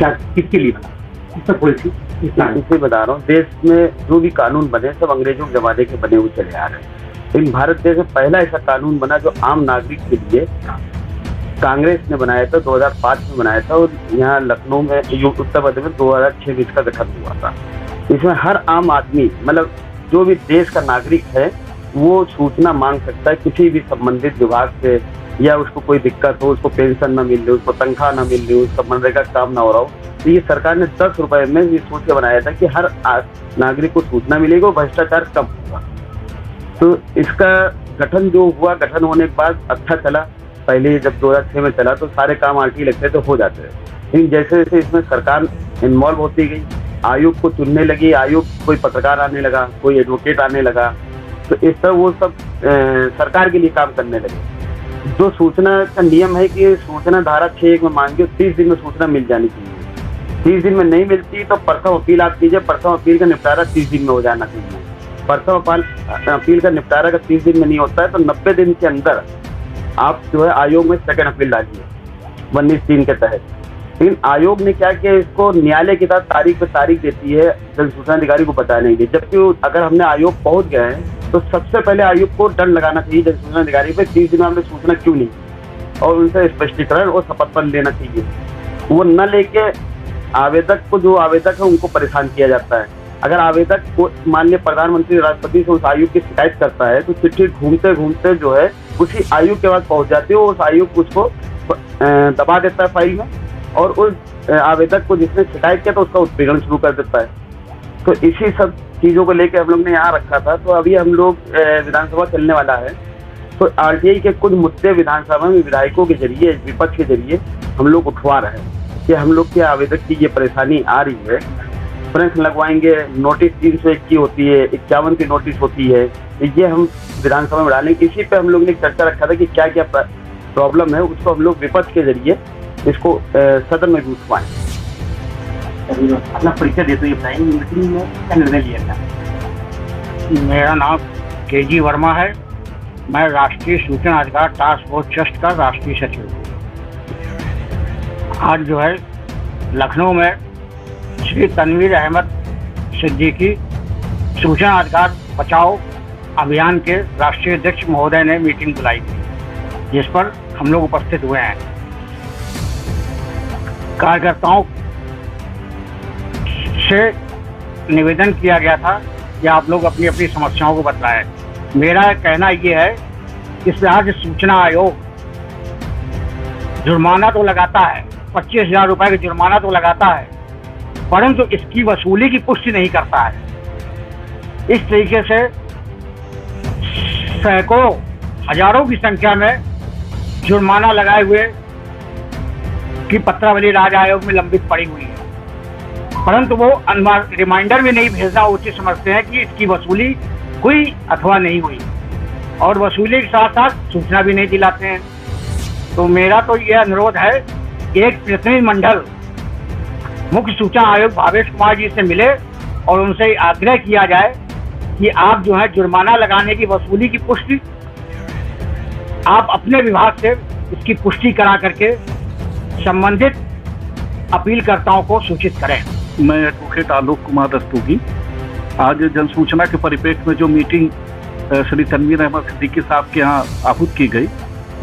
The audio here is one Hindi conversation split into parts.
क्या किसके लिए बना, इसका थोड़ी सी इसे बता रहा हूँ, देश में जो भी कानून बने सब अंग्रेजों के जमाने के बने हुए चले आ रहे हैं। लेकिन भारत देश में पहला ऐसा कानून बना जो आम नागरिक के लिए कांग्रेस ने बनाया था, 2005 में बनाया था, और यहाँ लखनऊ में उत्तर प्रदेश में 2006 में इसका गठन हुआ था। इसमें हर आम आदमी, मतलब जो भी देश का नागरिक है, वो सूचना मांग सकता है किसी भी संबंधित विभाग से, या उसको कोई दिक्कत हो, उसको पेंशन ना मिल रही, उसको तनख्वाह ना मिल रही, उसका मनरेगा काम ना हो रहा हो, तो ये सरकार ने 10 रुपए में ये सोच के बनाया था कि हर नागरिक को सूचना मिलेगी और भ्रष्टाचार कम होगा। तो इसका गठन जो हुआ, गठन होने के बाद अच्छा चला। पहले जब 2006 में चला तो सारे काम आरटी लगते तो हो जाते हैं, लेकिन जैसे जैसे इसमें सरकार इन्वॉल्व होती गई, आयोग को चुनने लगी, आयोग कोई पत्रकार आने लगा, कोई एडवोकेट आने लगा, तो इस तरह वो सब सरकार के लिए काम करने लगे। जो सूचना का नियम है कि सूचना धारा 6(1) में मांगे 30 दिन में सूचना मिल जानी चाहिए। 30 दिन में नहीं मिलती तो प्रथम अपील आप कीजिए, प्रथम अपील का निपटारा 30 दिन में हो जाना चाहिए। प्रथम अपील का निपटारा अगर 30 दिन में नहीं होता है तो 90 दिन के अंदर आप जो है आयोग में सेकंड अपील डालिए 19(3) के तहत। लेकिन आयोग ने क्या किया, इसको न्यायालय के साथ तारीख पे तारीख देती है जन सूचना अधिकारी को बताने के लिए, जबकि अगर हमने आयोग पहुंच गए हैं तो सबसे पहले आयोग को दंड लगाना चाहिए जन सूचना अधिकारी पे, 30 दिन में हमने सूचना क्यों नहीं, और उनसे स्पष्टीकरण और शपथ पत्र लेना चाहिए। वो न लेके आवेदक को, जो आवेदक है उनको परेशान किया जाता है। अगर आवेदक को मान लिया प्रधानमंत्री राष्ट्रपति से उस आयोग की शिकायत करता है तो चिट्ठी घूमते घूमते जो है उसी आयोग के पास पहुंच जाती है, उस आयोग उसको दबा देता है फाइल में, और उस आवेदक को जिसने शिकायत किया तो उसका उत्पीड़न शुरू कर देता है। तो इसी सब चीज़ों को लेकर हम लोग ने यहाँ रखा था। तो अभी हम लोग विधानसभा चलने वाला है, तो आरटीआई के कुछ मुद्दे विधानसभा में विधायकों के जरिए, विपक्ष के जरिए हम लोग उठवा रहे हैं कि हम लोग के आवेदक की ये परेशानी आ रही है, प्रश्न लगवाएंगे, नोटिस 301 की होती है, 51 की नोटिस होती है, ये हम विधानसभा में डालेंगे। इसी पे हम लोग ने चर्चा रखा था कि क्या क्या प्रॉब्लम है, उसको हम लोग विपक्ष के जरिए इसको सदन में भी उठवाएं। अपना परिचय देते हुए बताएंगे मीटिंग में क्या निर्णय लिया था। मेरा नाम केजी वर्मा है, मैं राष्ट्रीय सूचना अधिकार टास्क फोर्स ट्रस्ट का राष्ट्रीय सचिव हूँ। आज जो है लखनऊ में श्री तनवीर अहमद सिद्दीकी सूचना अधिकार बचाओ अभियान के राष्ट्रीय अध्यक्ष महोदय ने मीटिंग बुलाई थी, जिस पर हम लोग उपस्थित हुए हैं। कार्यकर्ताओं से निवेदन किया गया था कि आप लोग अपनी अपनी समस्याओं को बताएं। मेरा कहना ये है कि इस राज्य सूचना आयोग जुर्माना तो लगाता है, 25,000 रुपए का जुर्माना तो लगाता है, परंतु इसकी वसूली की पुष्टि नहीं करता है। इस तरीके से सैकड़ों हजारों की संख्या में जुर्माना लगाए हुए की पत्रावली राज्य आयोग में लंबित पड़ी हुई है, परंतु वो रिमाइंडर में नहीं भेजना उचित समझते हैं कि इसकी वसूली हुई अथवा नहीं हुई, और वसूली के साथ साथ सूचना भी नहीं दिलाते हैं। तो मेरा तो यह अनुरोध है, एक प्रतिनिधिमंडल मुख्य सूचना आयुक्त भावेश कुमार जी से मिले और उनसे आग्रह किया जाए कि आप जो है जुर्माना लगाने की वसूली की पुष्टि आप अपने विभाग से इसकी पुष्टि करा करके संबंधित अपीलकर्ताओं को सूचित करें। मैं एडवोकेट आलोक कुमार रस्तोगी। आज जन सूचना के परिप्रेक्ष्य में जो मीटिंग श्री तनवीर अहमद सिद्दीकी साहब के यहाँ आहूत की गई,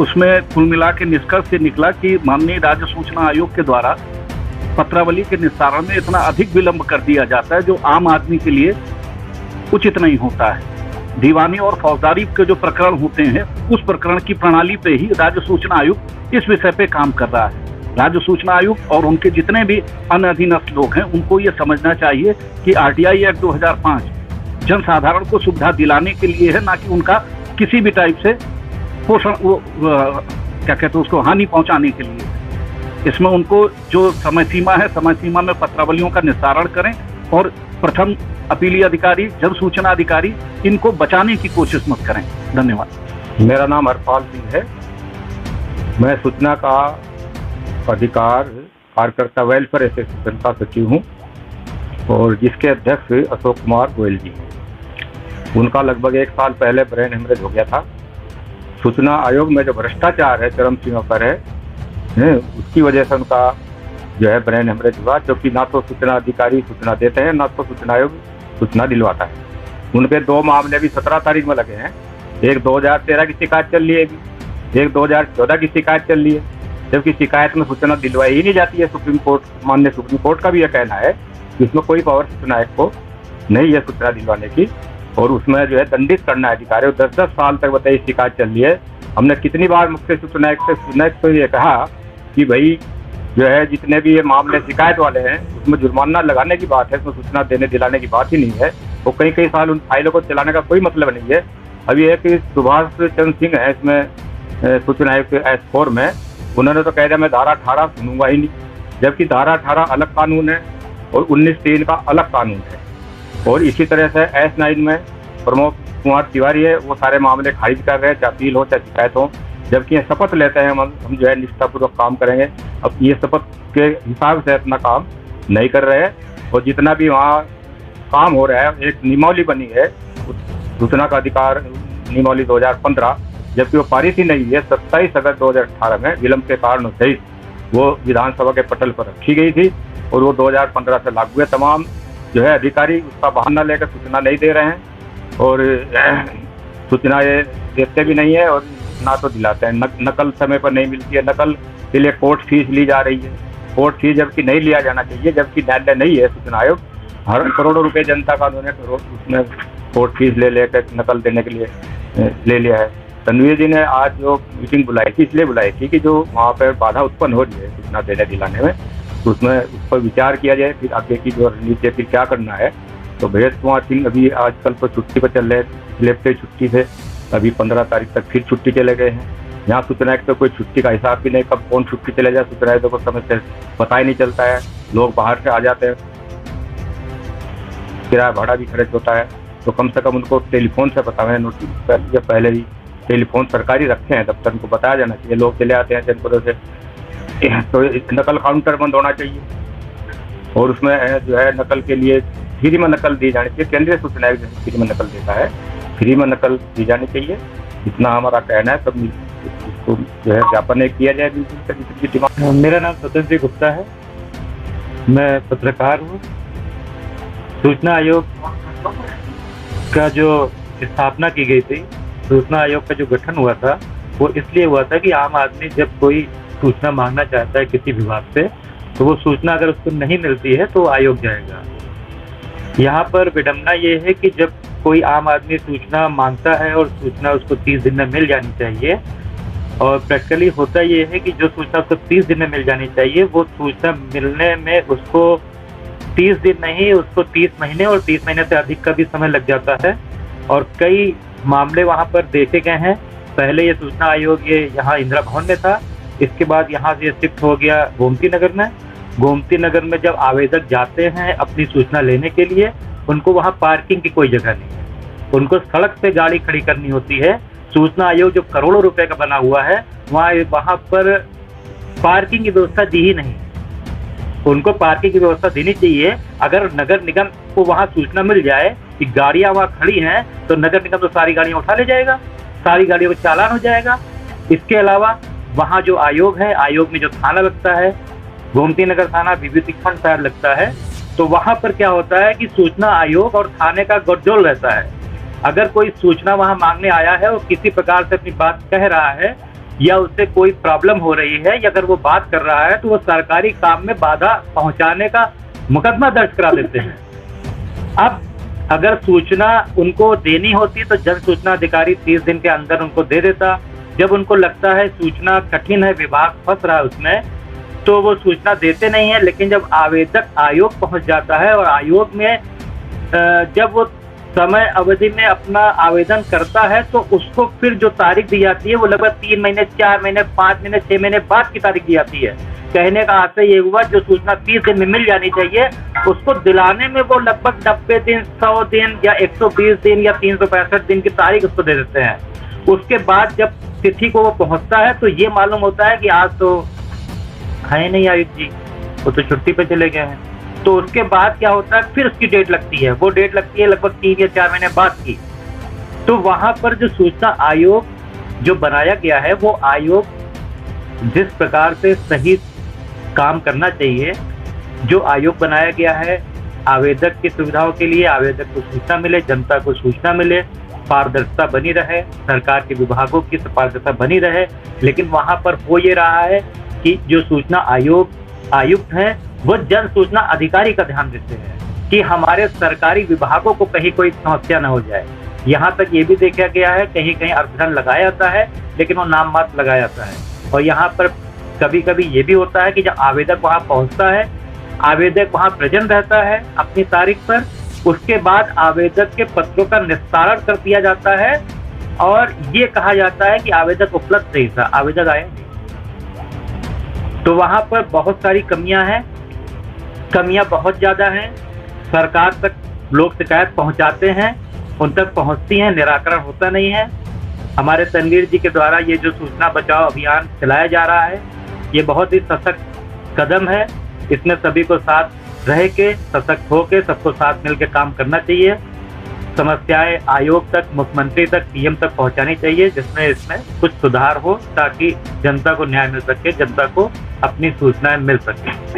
उसमें कुल मिला के निष्कर्ष ये निकला कि माननीय राज्य सूचना आयोग के द्वारा पत्रावली के निस्तारण में इतना अधिक विलंब कर दिया जाता है जो आम आदमी के लिए उचित नहीं होता है। दीवानी और फौजदारी के जो प्रकरण होते हैं उस प्रकरण की प्रणाली पे ही राज्य सूचना आयोग इस विषय पे काम कर रहा है। राज्य सूचना आयुक्त और उनके जितने भी अन्य अधीनस्थ लोग हैं उनको ये समझना चाहिए कि आरटीआई एक्ट 2005 जनसाधारण को सुविधा दिलाने के लिए है, ना कि उनका किसी भी टाइप से पोषण क्या कहते हैं उसको हानि पहुंचाने के लिए। इसमें उनको जो समय सीमा है, समय सीमा में पत्रावलियों का निस्तारण करें और प्रथम अपीली अधिकारी, जन सूचना अधिकारी इनको बचाने की कोशिश मत करें। धन्यवाद। मेरा नाम हरपाल सिंह है, मैं सूचना का अधिकार कार्यकर्ता वेलफेयर एसोसिएशन का सचिव हूँ और जिसके अध्यक्ष अशोक कुमार गोयल जी हैं। उनका लगभग 1 साल पहले ब्रेन हेमरेज हो गया था। सूचना आयोग में जो भ्रष्टाचार है चरम सीमा पर है, उसकी वजह से उनका जो है ब्रेन हेमरेज हुआ, क्योंकि ना तो सूचना अधिकारी सूचना देते हैं, ना तो सूचना आयोग सूचना दिलवाता है। उनके 2 मामले भी 17 तारीख में लगे हैं। एक 2013 की शिकायत चल रही है, एक 2014 की शिकायत चल रही है, जबकि शिकायत में सूचना दिलवाई ही नहीं जाती है। सुप्रीम कोर्ट, माननीय सुप्रीम कोर्ट का भी यह कहना है कि इसमें कोई पावर सूचना आयोग को नहीं है सूचना दिलवाने की, और उसमें जो है दंडित करना है अधिकारियों। 10-10 साल तक बताइए शिकायत चल रही है। हमने कितनी बार मुख्य सूचना आयुक्त से ये कहा कि भाई जो है जितने भी ये मामले शिकायत वाले हैं उसमें जुर्माना लगाने की बात है, उसमें सूचना देने दिलाने की बात ही नहीं है। वो कई साल उन फाइलों को चलाने का कोई मतलब नहीं है। अभी है कि सुभाष चंद्र सिंह है इसमें सूचना आयुक्त S4 में, उन्होंने तो कह दिया मैं धारा 18 सुनूंगा ही नहीं, जबकि धारा 18 अलग कानून है और 19(3) का अलग कानून है। और इसी तरह से S9 में प्रमोद कुमार तिवारी है, वो सारे मामले खारिज कर रहे हैं, चाहे अपील हो चाहे शिकायत हो, जबकि ये शपथ लेते हैं हम जो है निष्ठापूर्वक काम करेंगे। अब ये शपथ के हिसाब से अपना काम नहीं कर रहे हैं, और जितना भी वहाँ काम हो रहा है, एक नियमावली बनी है सूचना का अधिकार नियमावली 2015, जबकि वो पारित ही नहीं है। 27 अगस्त 2018 में विलंब के कारणों सहित वो विधानसभा के पटल पर रखी गई थी, और वो 2015 से लागू है। तमाम जो है अधिकारी उसका बहाना लेकर सूचना नहीं दे रहे हैं, और सूचना ये देते भी नहीं है और ना तो दिलाते हैं। नकल समय पर नहीं मिलती है, नकल के लिए कोर्ट फीस ली जा रही है। कोर्ट फीस जबकि नहीं लिया जाना चाहिए, जबकि न्यायालय नहीं है सूचना आयोग, हर करोड़ों रुपए जनता का उन्होंने उसमें कोर्ट फीस ले लेकर नकल देने के लिए ले लिया है। तनवीर जी ने आज जो मीटिंग बुलाई थी, इसलिए बुलाई थी कि जो वहाँ पर बाधा उत्पन्न हो रही है सूचना देने दिलाने में, तो उसमें उस पर विचार किया जाए, फिर आगे की जो रणनीति है फिर क्या करना है। तो भैरव कुमार सिंह अभी आजकल तो छुट्टी पर चल रहे हैं, लेफ्ट छुट्टी से अभी 15 तारीख तक फिर छुट्टी चले गए हैं। यहाँ सूचना आयुक्त तो कोई छुट्टी का हिसाब भी नहीं, कब कौन छुट्टी चले जाए सूचना आयुक्त को समय से पता ही नहीं चलता है। लोग बाहर से आ जाते हैं, किराया भाड़ा भी खर्च होता है, तो कम से कम उनको टेलीफोन से पता है, नोटिस या पहले ही टेलीफोन सरकारी रखे हैं दफ्तर, उनको बताया जाना चाहिए। लोग चले आते हैं जनपदों से, तो नकल काउंटर बंद होना चाहिए, और उसमें जो है नकल के लिए फ्री में नकल दी जानी चाहिए। केंद्रीय सूचना आयोग जैसे फ्री में नकल देता है, फ्री में नकल दी जानी चाहिए, इतना हमारा कहना है। तब इसको जो है ज्ञापन किया जाए बिल्कुल डिमांड। मेरा नाम स्वतंत्र गुप्ता है, मैं पत्रकार हूँ। सूचना आयोग का जो स्थापना की गई थी, सूचना आयोग का जो गठन हुआ था, वो इसलिए हुआ था कि आम आदमी जब कोई सूचना मांगना चाहता है किसी विभाग से, तो वो सूचना अगर उसको नहीं मिलती है तो आयोग जाएगा। यहाँ पर विडंबना ये है कि जब कोई आम आदमी सूचना मांगता है और सूचना उसको 30 दिन में मिल जानी चाहिए, और प्रैक्टिकली होता ये है कि जो सूचना उसको 30 दिन में मिल जानी चाहिए, वो सूचना मिलने में उसको 30 दिन नहीं, उसको 30 महीने और 30 महीने से अधिक का भी समय लग जाता है। और कई मामले वहाँ पर देखे गए हैं। पहले ये सूचना आयोग ये यहाँ इंदिरा भवन में था, इसके बाद यहाँ से शिफ्ट हो गया गोमती नगर में। गोमती नगर में जब आवेदक जाते हैं अपनी सूचना लेने के लिए, उनको वहाँ पार्किंग की कोई जगह नहीं है, उनको सड़क पे गाड़ी खड़ी करनी होती है। सूचना आयोग जो करोड़ों रुपए का बना हुआ है, वहाँ पर पार्किंग की व्यवस्था दी ही नहीं। उनको पार्किंग की व्यवस्था देनी चाहिए। अगर नगर निगम को वहाँ सूचना मिल जाए कि गाड़ियाँ वहाँ खड़ी हैं, तो नगर निगम तो सारी गाड़ियाँ उठा ले जाएगा, सारी गाड़ियों को चालान हो जाएगा। इसके अलावा वहाँ जो आयोग है, आयोग में जो थाना लगता है, गोमती नगर थाना विभूति खंड शायद लगता है, तो वहाँ पर क्या होता है कि सूचना आयोग और थाने का गठजोड़ रहता है। अगर कोई सूचना वहाँ मांगने आया है और किसी प्रकार से अपनी बात कह रहा है, या उससे कोई प्रॉब्लम हो रही है, या अगर वो बात कर रहा है, तो वो सरकारी काम में बाधा पहुंचाने का मुकदमा दर्ज करा देते हैं। अब अगर सूचना उनको देनी होती तो जन सूचना अधिकारी 30 दिन के अंदर उनको दे देता। जब उनको लगता है सूचना कठिन है, विभाग फंस रहा है उसमें, तो वो सूचना देते नहीं है। लेकिन जब आवेदक आयोग पहुंच जाता है और आयोग में जब वो समय अवधि में अपना आवेदन करता है, तो उसको फिर जो तारीख दी जाती है वो लगभग 3 महीने, 4 महीने, 5 महीने, 6 महीने बाद की तारीख दी जाती है। कहने का आशय ये हुआ, जो सूचना 30 दिन में मिल जानी चाहिए, उसको दिलाने में वो लगभग 90 दिन, 100 दिन या 120 दिन या 365 दिन की तारीख उसको दे देते हैं। उसके बाद जब तिथि को वो पहुंचता है, तो ये मालूम होता है कि आज तो है नहीं आयुक्त जी, वो तो छुट्टी पे चले गए हैं। तो उसके बाद क्या होता है, फिर उसकी डेट लगती है, वो डेट लगती है लगभग 3 या 4 महीने बाद की। तो वहां पर जो सूचना आयोग जो बनाया गया है, वो आयोग जिस प्रकार से सही काम करना चाहिए। जो आयोग बनाया गया है आवेदक की सुविधाओं के लिए, आवेदक को सूचना मिले, जनता को सूचना मिले, पारदर्शिता बनी रहे, सरकार के विभागों की पारदर्शिता बनी रहे। लेकिन वहां पर हो ये रहा है कि जो सूचना आयुक्त हैं वो जन सूचना अधिकारी का ध्यान देते हैं कि हमारे सरकारी विभागों को कहीं कोई समस्या न हो जाए। यहाँ तक ये भी देखा गया है कहीं कहीं अर्थधन लगाया जाता है लेकिन वो नाम मात्र लगाया जाता है। और यहाँ पर कभी कभी ये भी होता है कि जब आवेदक वहाँ पहुँचता है, आवेदक वहाँ प्रेजेंट रहता है अपनी तारीख पर, उसके बाद आवेदक के पत्रों का निस्तारण कर दिया जाता है और ये कहा जाता है कि आवेदक उपलब्ध नहीं था, आवेदक आया नहीं। तो वहाँ पर बहुत सारी कमियां हैं, कमियां बहुत ज़्यादा हैं। सरकार तक लोग शिकायत पहुंचाते हैं, उन तक पहुंचती हैं, निराकरण होता नहीं है। हमारे तनवीर जी के द्वारा ये जो सूचना बचाओ अभियान चलाया जा रहा है ये बहुत ही सशक्त कदम है। इसमें सभी को साथ रह के, सशक्त होके, सबको साथ मिलकर काम करना चाहिए। समस्याएं आयोग तक, मुख्यमंत्री तक, पीएम तक पहुंचानी चाहिए जिसमें इसमें कुछ सुधार हो ताकि जनता को न्याय मिल सके, जनता को अपनी सूचनाएं मिल सके।